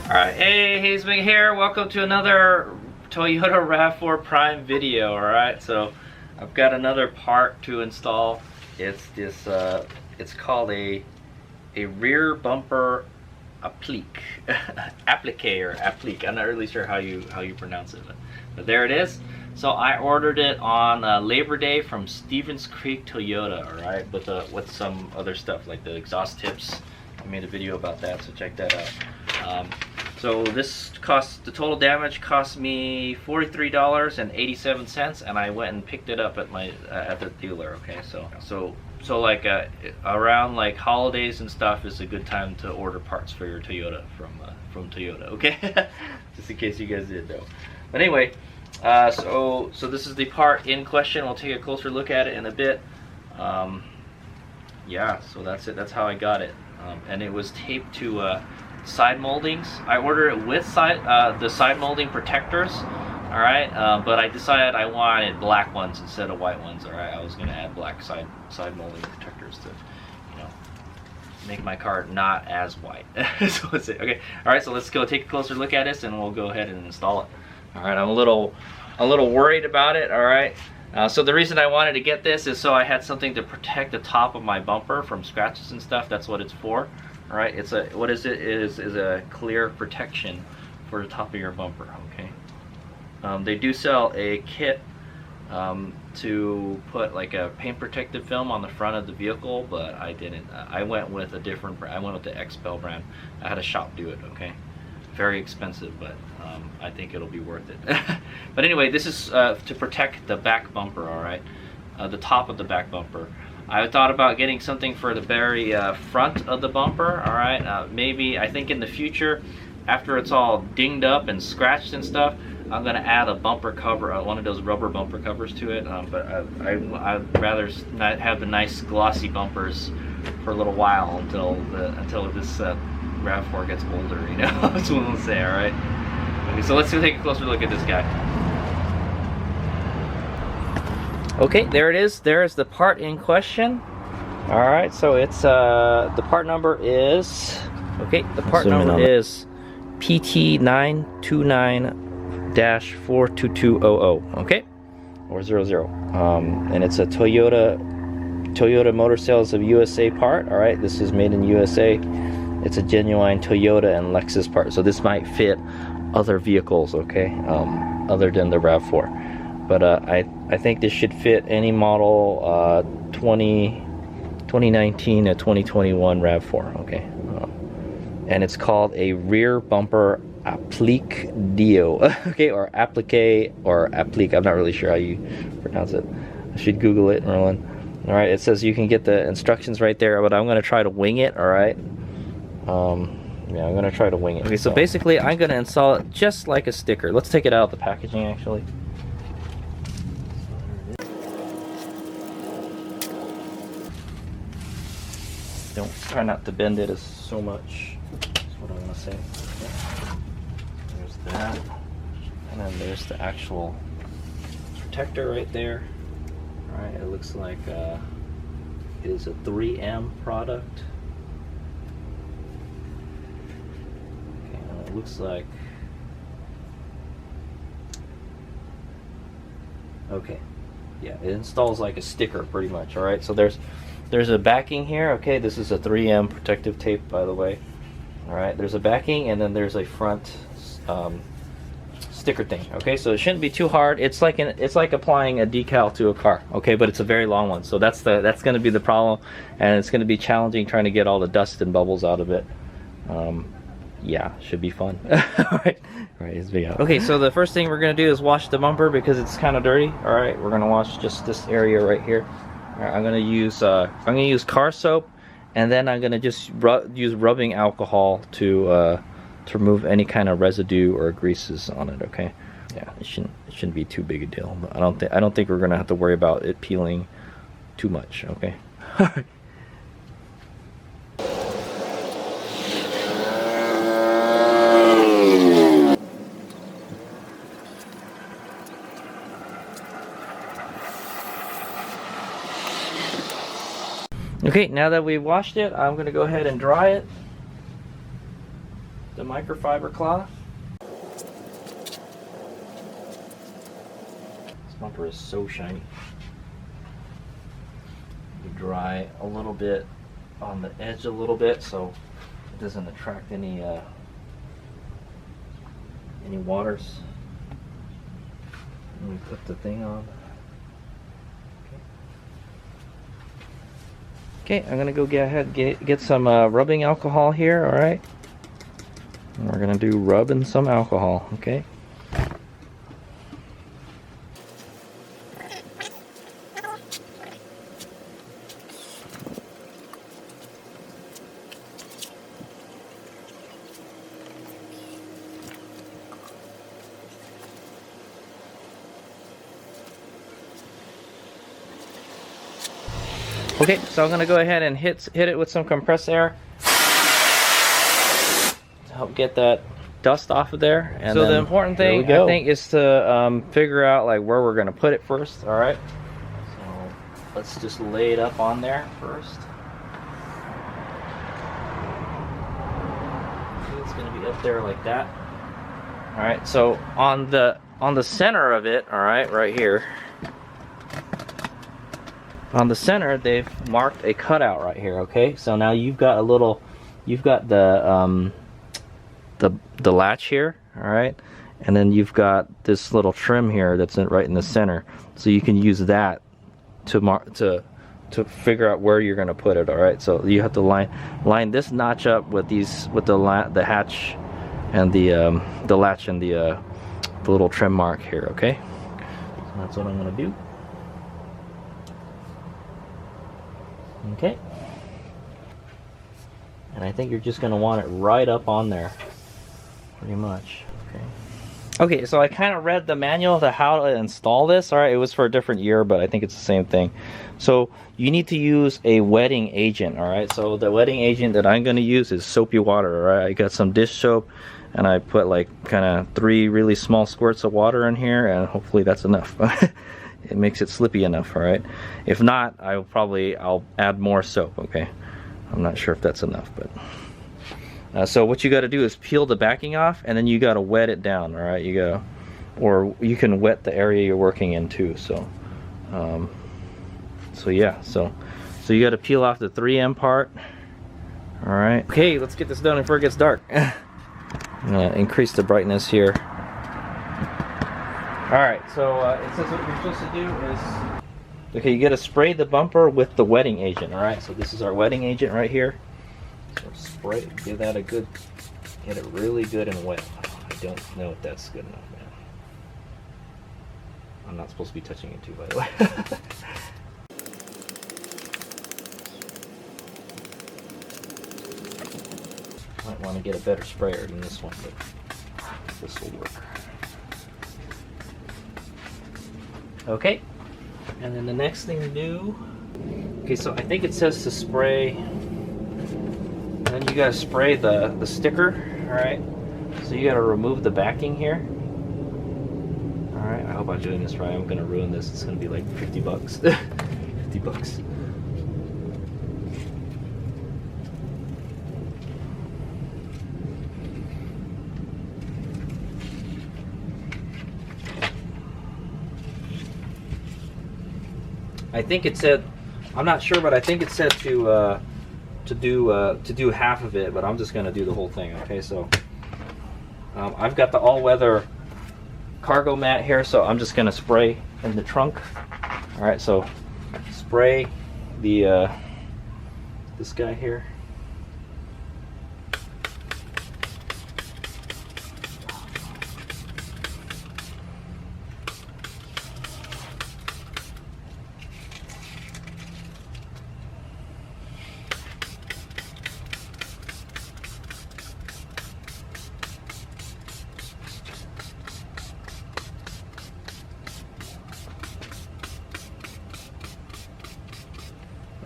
Alright, hey, Hazeming here. Welcome to another Toyota Rav4 Prime video. Alright, so I've got another part to install. It's this, it's called a rear bumper applique. Applique or applique. I'm not really sure how you pronounce it, but there it is. So I ordered it on Labor Day from Stevens Creek Toyota, alright, with some other stuff like the exhaust tips. I made a video about that, so check that out. So this cost, the total damage cost me $43.87, and I went and picked it up at my at the dealer. Okay, so like around like holidays and stuff is a good time to order parts for your Toyota from Toyota. Okay, just in case you guys didn't know. But anyway, so this is the part in question. We'll take a closer look at it in a bit. Yeah, so that's it. That's how I got it, and it was taped to side moldings. I ordered it with the side molding protectors, all right, but I decided I wanted black ones instead of white ones. All right, I was going to add black side molding protectors to, you know, make my car not as white. So that's it. Okay, all right, so let's go take a closer look at this and we'll go ahead and install it. All right, I'm a little worried about it. All right, so the reason I wanted to get this is so I had something to protect the top of my bumper from scratches and stuff. That's what it's for. All right, it's a, what is it? It is a clear protection for the top of your bumper. Okay, they do sell a kit to put like a paint protective film on the front of the vehicle, but I didn't. I went with a different brand. I went with the XPEL brand. I had a shop do it. Okay, very expensive, but I think it'll be worth it. But anyway, this is to protect the back bumper. All right, the top of the back bumper. I thought about getting something for the very front of the bumper, all right? Maybe, I think in the future, after it's all dinged up and scratched and stuff, I'm gonna add a bumper cover, one of those rubber bumper covers to it, but I'd rather not have the nice glossy bumpers for a little while until this RAV4 gets older, you know? That's what we'll say, all right? Okay, so let's go take a closer look at this guy. Okay, there it is. There's the part in question. All right, so it's the part number is PT929-42200. Okay, or 00. And it's a Toyota Motor Sales of USA part. All right, this is made in USA. It's a genuine Toyota and Lexus part. So this might fit other vehicles, okay, other than the RAV4. But I think this should fit any model 2019 to 2021 RAV4, okay? And it's called a rear bumper applique dio, okay, or applique or applique. I'm not really sure how you pronounce it. I should Google it, Merlin. All right, it says you can get the instructions right there, but I'm going to try to wing it, all right? Yeah, I'm going to try to wing it. Okay, so basically I'm going to install it just like a sticker. Let's take it out of the packaging, actually. Try not to bend it so much. That's what I want to say. Okay. There's that, and then there's the actual protector right there. All right, it looks like it is a 3M product. Okay, and it looks like. Okay, yeah, it installs like a sticker pretty much. All right, so there's a backing here. Okay, this is a 3M protective tape, by the way. All right, there's a backing, and then there's a front sticker thing. Okay, so it shouldn't be too hard. It's like applying a decal to a car. Okay, but it's a very long one, so that's going to be the problem, and it's going to be challenging trying to get all the dust and bubbles out of it. Yeah, should be fun. All right, it's big out. Okay, so the first thing we're going to do is wash the bumper because it's kind of dirty. All right, we're going to wash just this area right here. Right, I'm gonna use car soap, and then I'm gonna just use rubbing alcohol to remove any kind of residue or greases on it. Okay, yeah, it shouldn't be too big a deal. But I don't think we're gonna have to worry about it peeling too much. Okay. Okay, now that we've washed it, I'm going to go ahead and dry it. the microfiber cloth. This bumper is so shiny. You dry a little bit on the edge a little bit so it doesn't attract any waters. And we put the thing on. Okay, I'm gonna go get some rubbing alcohol here. All right, and we're gonna do rubbing some alcohol. Okay. Okay, so I'm gonna go ahead and hit it with some compressed air to help get that dust off of there. And so the important thing I think is to figure out like where we're gonna put it first. All right. So let's just lay it up on there first. It's gonna be up there like that. All right. So on the center of it, all right, right here. On the center, they've marked a cutout right here. Okay, so now you've got the latch here, all right, and then you've got this little trim here that's right in the center. So you can use that to figure out where you're going to put it. All right, so you have to line this notch up with the hatch and the latch and the little trim mark here. Okay, so that's what I'm going to do. Okay, and I think you're just going to want it right up on there, pretty much. Okay, so I kind of read the manual to how to install this. All right, it was for a different year, but I think it's the same thing. So you need to use a wetting agent. All right, so the wetting agent that I'm going to use is soapy water. All right, I got some dish soap, and I put like kind of 3 really small squirts of water in here, and hopefully that's enough. It makes it slippy enough. All right, if not, I'll add more soap. Okay, I'm not sure if that's enough, but so what you got to do is peel the backing off, and then you got to wet it down. All right, or you can wet the area you're working in too. So yeah, so you got to peel off the 3M part. All right, okay, let's get this done before it gets dark. I'm gonna increase the brightness here. Alright, so it says what you're supposed to do is, okay, you got to spray the bumper with the wetting agent. Alright, so this is our wetting agent right here. So spray, give that a good, get it really good and wet. I don't know if that's good enough, man. I'm not supposed to be touching it too, by the way. Might want to get a better sprayer than this one, but this will work. Okay, and then the next thing to do, okay, so I think it says to spray, and then you gotta spray the sticker. All right, so you gotta remove the backing here. All right, I hope I'm doing this right. I'm gonna ruin this. It's gonna be like 50 bucks. 50 bucks. I think it said, I'm not sure, but I think it said to do half of it, but I'm just gonna do the whole thing. Okay, so I've got the all-weather cargo mat here, so I'm just gonna spray in the trunk. All right, so spray the this guy here.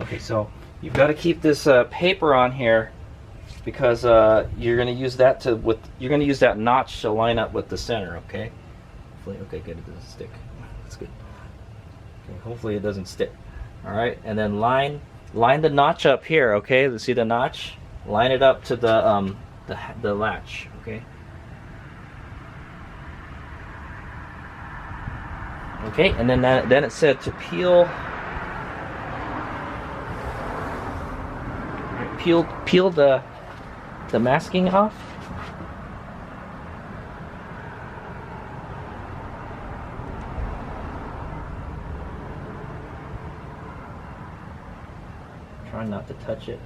Okay, so you've got to keep this paper on here because you're going to use that notch to line up with the center. Okay. Okay, good. It doesn't stick. That's good. Okay, hopefully it doesn't stick. All right, and then line the notch up here. Okay, see the notch? Line it up to the the latch. Okay. Okay, and then then it said to peel the masking off. Try not to touch it.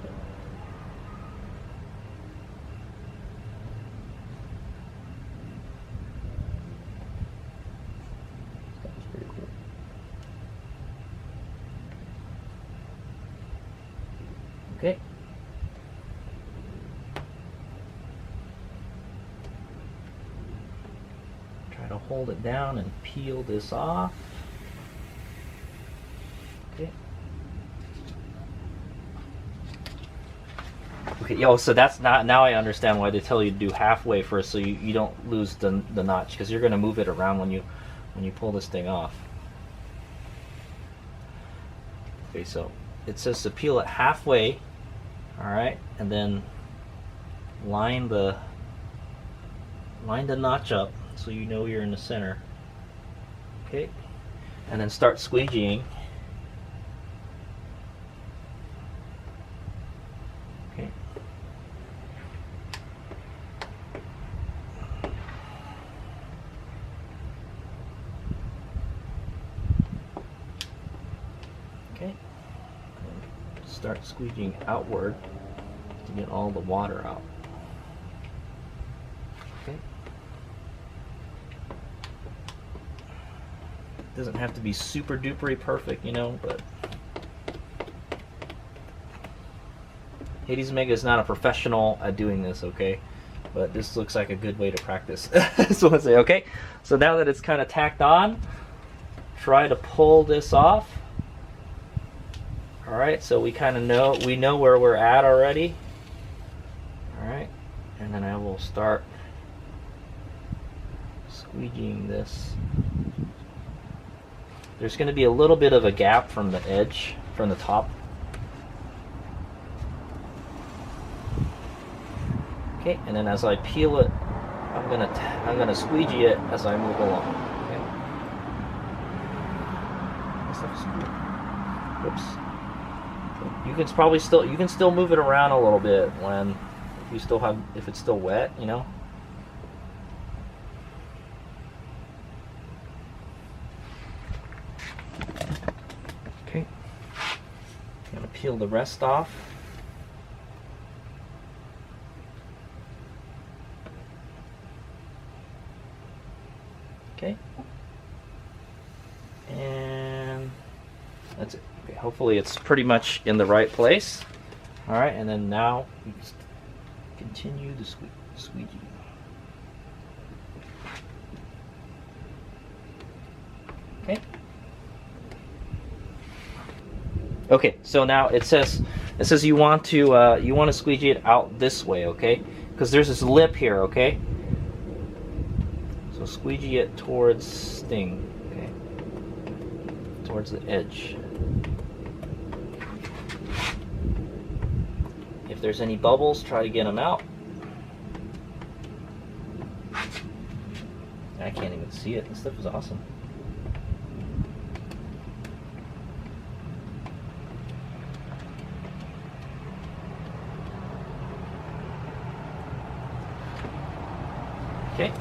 That's pretty cool. Okay. Try to hold it down and peel this off. Okay. Okay, yo, so that's not, now I understand why they tell you to do halfway first, so you don't lose the notch, because you're going to move it around when you pull this thing off. Okay, so it says to peel it halfway, all right, and then line the notch up so you know you're in the center. Okay, and then start squeegeeing. Okay. Okay. And start squeegeeing outward to get all the water out. Okay. Doesn't have to be super dupery perfect, you know, but Hades Mega is not a professional at doing this, okay? But this looks like a good way to practice. So let's say, okay, so now that it's kind of tacked on, try to pull this off. All right, so we kind of know where we're at already. All right, and then I will start squeegeeing this. There's going to be a little bit of a gap from the edge, from the top. Okay, and then as I peel it, I'm gonna squeegee it as I move along. Okay. Whoops. You can still move it around a little bit if it's still wet, you know. Okay. I'm gonna peel the rest off. Okay, and that's it. Okay, hopefully it's pretty much in the right place. All right, and then now we just continue the squeegee. Okay. Okay, so now it says you want to squeegee it out this way, okay? Because there's this lip here, okay? So squeegee it towards okay? Towards the edge. If there's any bubbles, try to get them out. I can't even see it. This stuff is awesome. Okay.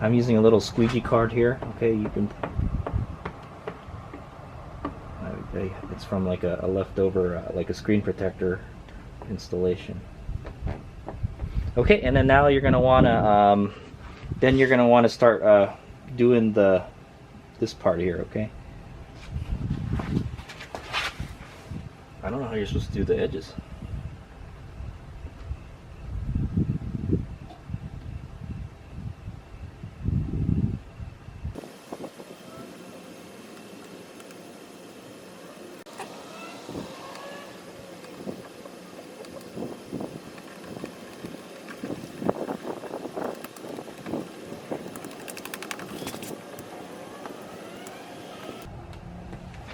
I'm using a little squeegee card here. Okay, you can. It's from like a leftover, like a screen protector installation. Okay, and then now you're gonna wanna, start doing this part here. Okay. I don't know how you're supposed to do the edges.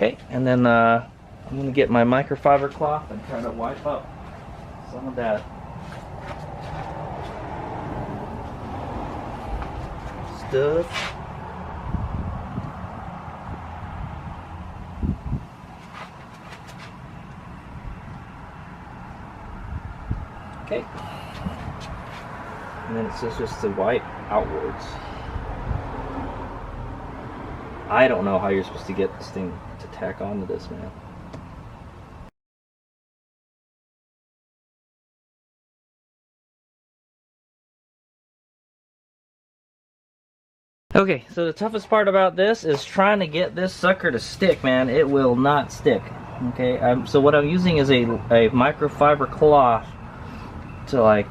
Okay, and then I'm gonna get my microfiber cloth and try to wipe up some of that stuff. Okay, and then it says just to wipe outwards. I don't know how you're supposed to get this thing to tack onto this, man. Okay, so the toughest part about this is trying to get this sucker to stick, man. It will not stick. Okay, so what I'm using is a microfiber cloth to like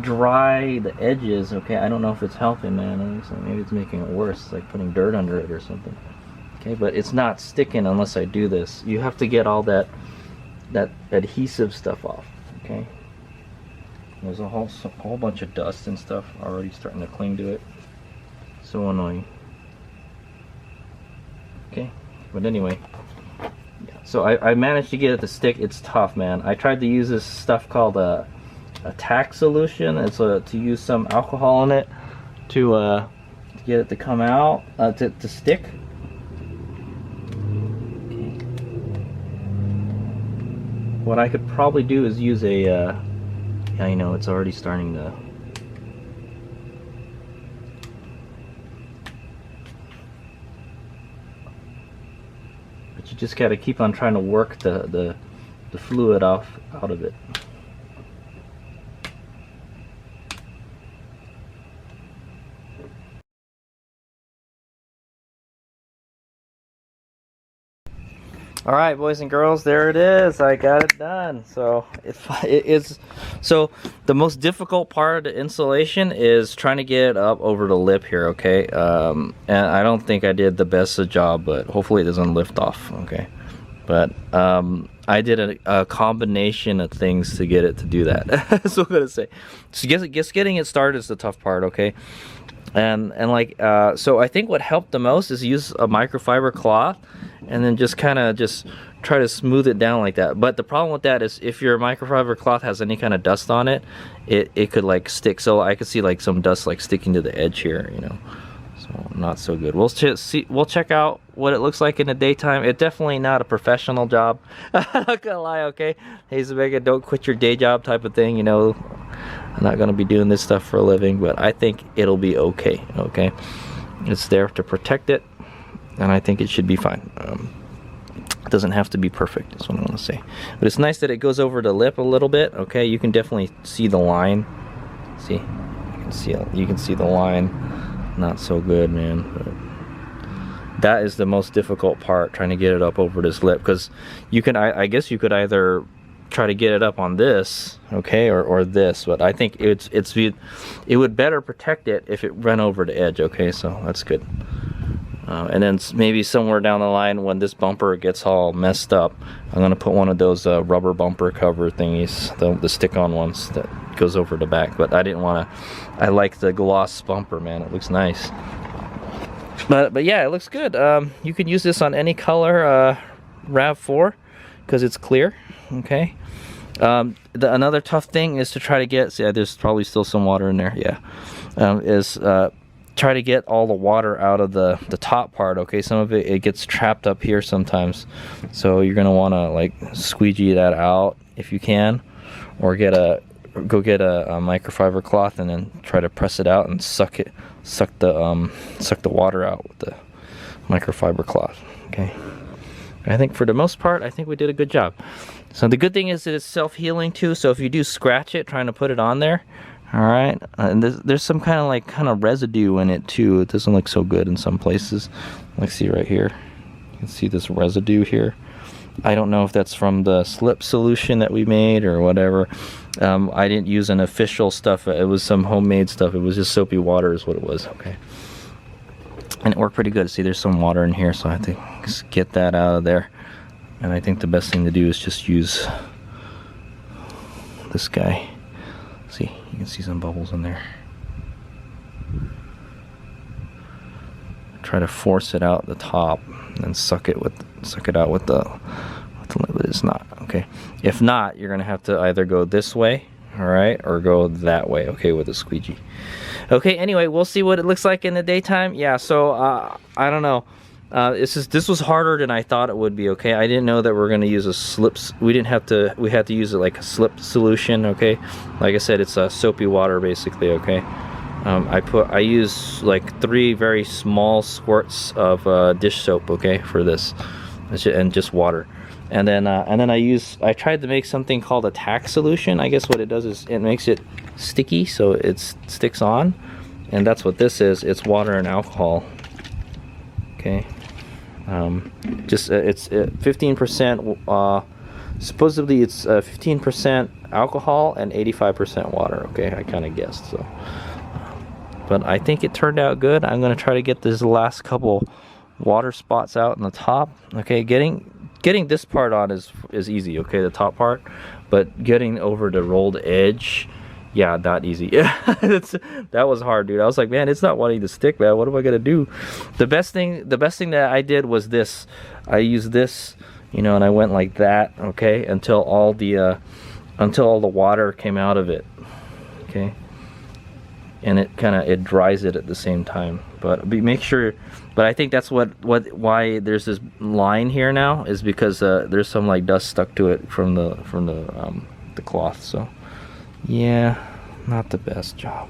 dry the edges. Okay, I don't know if it's helping, man. Maybe it's making it worse. It's like putting dirt under it or something. Okay, but it's not sticking unless I do this. You have to get all that adhesive stuff off. Okay, there's a whole bunch of dust and stuff already starting to cling to it. So annoying. Okay, but anyway, yeah. So I managed to get it to stick. It's tough, man. I tried to use this stuff called a tack solution. It's to use some alcohol in it to get it to come out, to stick. Okay. What I could probably do is use a yeah, I know it's already starting to. But you just gotta keep on trying to work the fluid out of it. All right, boys and girls, there it is. I got it done. So so the most difficult part of the installation is trying to get it up over the lip here. Okay, and I don't think I did the best of job, but hopefully it doesn't lift off. Okay, but I did a combination of things to get it to do that. That's what I'm gonna say. So just getting it started is the tough part. Okay, and like so I think what helped the most is use a microfiber cloth and then just kind of try to smooth it down like that. But the problem with that is if your microfiber cloth has any kind of dust on it, it could like stick. So I could see like some dust like sticking to the edge here, you know. So not so good. We'll check out what it looks like in the daytime. It's definitely not a professional job. I'm not gonna lie, okay? Hey Zabega, don't quit your day job type of thing, you know. I'm not gonna be doing this stuff for a living, but I think it'll be okay. Okay, it's there to protect it, and I think it should be fine. It doesn't have to be perfect, is what I want to say. But it's nice that it goes over the lip a little bit. Okay, you can definitely see the line. See, you can see the line. Not so good, man. But that is the most difficult part, trying to get it up over this lip, because you can. I guess you could either try to get it up on this, okay, or this, but I think it would better protect it if it ran over the edge. Okay, so that's good. And then maybe somewhere down the line when this bumper gets all messed up, I'm gonna put one of those rubber bumper cover thingies, the stick-on ones that goes over the back. But I didn't want to. I like the gloss bumper, man. It looks nice. But yeah, it looks good. You could use this on any color Rav4 because it's clear. Okay. Another tough thing is to try to get. See, there's probably still some water in there. Yeah. Try to get all the water out of the top part. Okay, some of it gets trapped up here sometimes, so you're gonna want to like squeegee that out if you can, or go get a microfiber cloth and then try to press it out and suck the water out with the microfiber cloth. Okay, I think for the most part, I think we did a good job. So the good thing is that it's self-healing too, so if you do scratch it trying to put it on there, all right, and there's some kind of residue in it too. It doesn't look so good in some places. Let's see right here. You can see this residue here. I don't know if that's from the slip solution that we made or whatever. I didn't use an official stuff. It was some homemade stuff. It was just soapy water is what it was. Okay, and it worked pretty good. See, there's some water in here, so I have to just get that out of there. And I think the best thing to do is just use this guy. See, you can see some bubbles in there. try to force it out the top and suck it out with the lid is not. Okay, if not, you're gonna have to either go this way, all right, or go that way, okay, with the squeegee. Okay, anyway, we'll see what it looks like in the daytime. Yeah, so I don't know. This was harder than I thought it would be. Okay, I didn't know that we're gonna use a slip. We had to use it like a slip solution. Okay, like I said, it's soapy water basically. Okay, I use like 3 very small squirts of dish soap. Okay, for this, and just water. And then I tried to make something called a tack solution. I guess what it does is it makes it sticky, so it sticks on, and that's what this is. It's water and alcohol. Okay, it's 15%. Supposedly it's 15% alcohol and 85% water. Okay, I kind of guessed so, but I think it turned out good. I'm gonna try to get this last couple water spots out in the top. Okay, getting this part on is easy, okay, the top part, but getting over the rolled edge, yeah, not easy. Yeah, that was hard, dude. I was like, man, it's not wanting to stick, man. What am I gonna do? The best thing that I did was this. I used this, you know, and I went like that, okay, until all the water came out of it, okay, and it dries it at the same time. But make sure. But I think that's why there's this line here now, is because there's some like dust stuck to it from the cloth. So yeah, not the best job.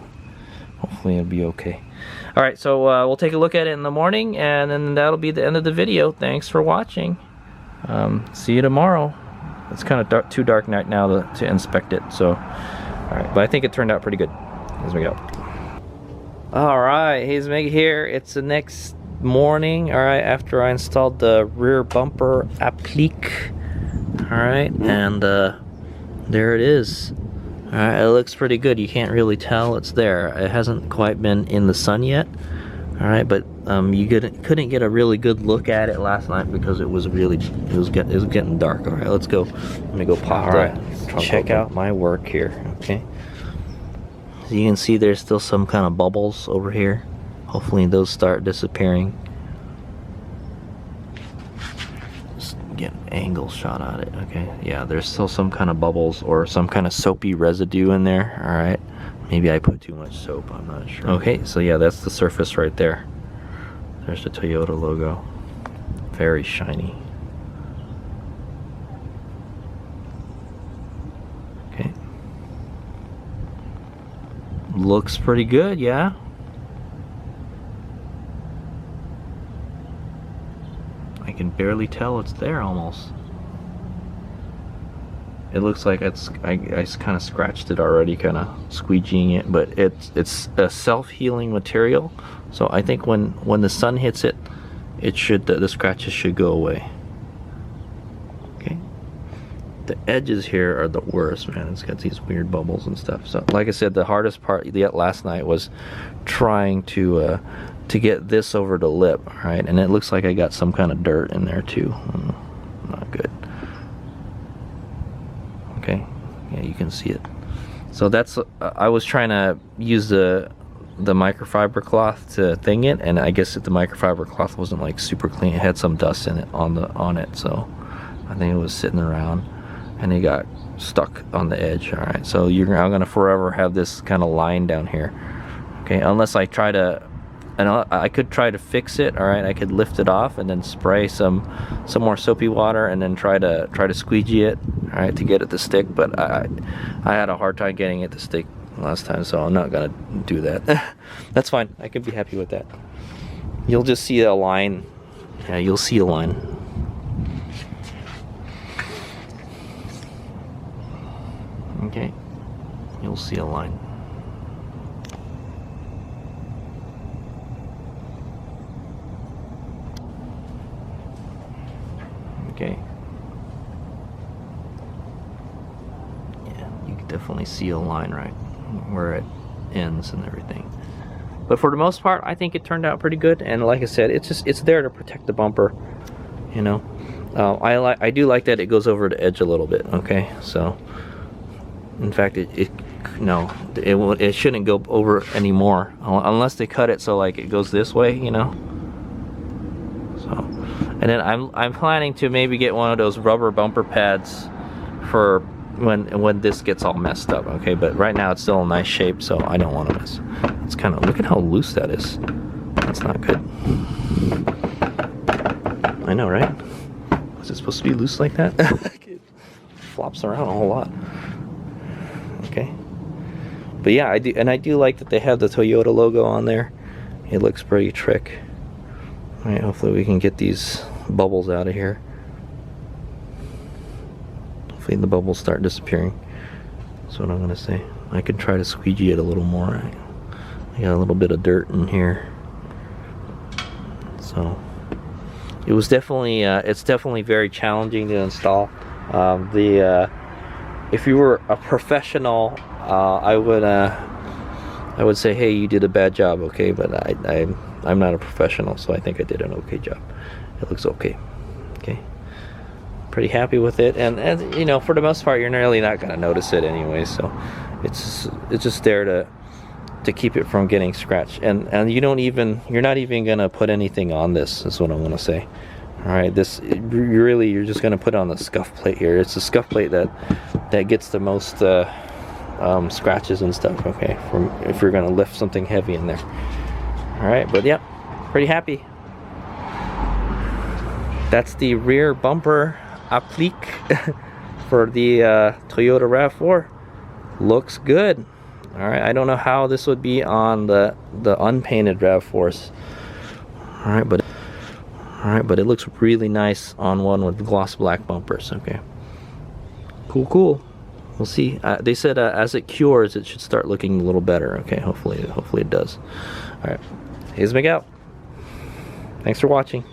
Hopefully it'll be okay. All right, so we'll take a look at it in the morning, and then that'll be the end of the video. Thanks for watching. See you tomorrow. It's kind of too dark now to inspect it. So all right, but I think it turned out pretty good. As we go. All right, here's Meg here. It's the next morning, all right, after I installed the rear bumper applique. All right, and there it is. All right, it looks pretty good. You can't really tell it's there. It hasn't quite been in the sun yet. All right, but you couldn't get a really good look at it last night because it was getting dark. All right, let's go. Let me go pop. All right, check out my work here. Okay. You can see there's still some kind of bubbles over here. Hopefully those start disappearing. Just get an angle shot at it. Okay, yeah, there's still some kind of bubbles or some kind of soapy residue in there. All right, maybe I put too much soap, I'm not sure. Okay, so yeah, that's the surface right there. There's the Toyota logo. Very shiny. Okay. Looks pretty good, yeah. I can barely tell it's there almost. It looks like I kind of scratched it already, kind of squeegeeing it, but it's a self-healing material, so I think when the sun hits it, the scratches should go away. Okay. The edges here are the worst, man. It's got these weird bubbles and stuff. So like I said, the hardest part yet last night was trying to get this over the lip, right? And it looks like I got some kind of dirt in there too. Not good. Okay, yeah, you can see it. So that's I was trying to use the microfiber cloth to thing it, and I guess the microfiber cloth wasn't like super clean. It had some dust in it on it, so I think it was sitting around and it got stuck on the edge. All right, so I'm gonna forever have this kind of line down here. Okay, unless I try to, and I could try to fix it. All right, I could lift it off and then spray some more soapy water and then try to squeegee it, all right, to get it to stick. But I had a hard time getting it to stick last time, so I'm not gonna do that. That's fine. I could be happy with that. You'll just see a line. Yeah, you'll see a line. Okay, you'll see a line. Okay. Yeah, you can definitely see a line right where it ends and everything. But for the most part, I think it turned out pretty good. And like I said, it's there to protect the bumper, you know. I do like that it goes over the edge a little bit. Okay, so in fact, it shouldn't go over anymore unless they cut it so like it goes this way, you know. So, and then I'm planning to maybe get one of those rubber bumper pads for when this gets all messed up. Okay, but right now it's still in nice shape, so I don't want to mess. It's kind of, look at how loose that is. That's not good. I know, right? Was it supposed to be loose like that? It flops around a whole lot. Okay. But yeah, I do like that they have the Toyota logo on there. It looks pretty trick. All right, hopefully we can get these bubbles out of here. Hopefully the bubbles start disappearing. That's what I'm gonna say. I could try to squeegee it a little more. I got a little bit of dirt in here. So it was definitely, it's definitely very challenging to install. If you were a professional, I would say, hey, you did a bad job, okay? But I'm not a professional, so I think I did an okay job. It looks okay. Okay, pretty happy with it, and you know, for the most part, you're really not gonna notice it anyway. So it's just there to keep it from getting scratched, and you're not even gonna put anything on this. Is what I'm gonna say. All right, you're just gonna put on the scuff plate here. It's the scuff plate that gets the most scratches and stuff. Okay, from if you're gonna lift something heavy in there. All right, but yeah, pretty happy. That's the rear bumper applique for the Toyota RAV4. Looks good. All right, I don't know how this would be on the unpainted RAV4s. All right, but it looks really nice on one with gloss black bumpers. Okay, cool. We'll see. They said as it cures, it should start looking a little better. Okay, hopefully it does. All right, here's Miguel. Thanks for watching.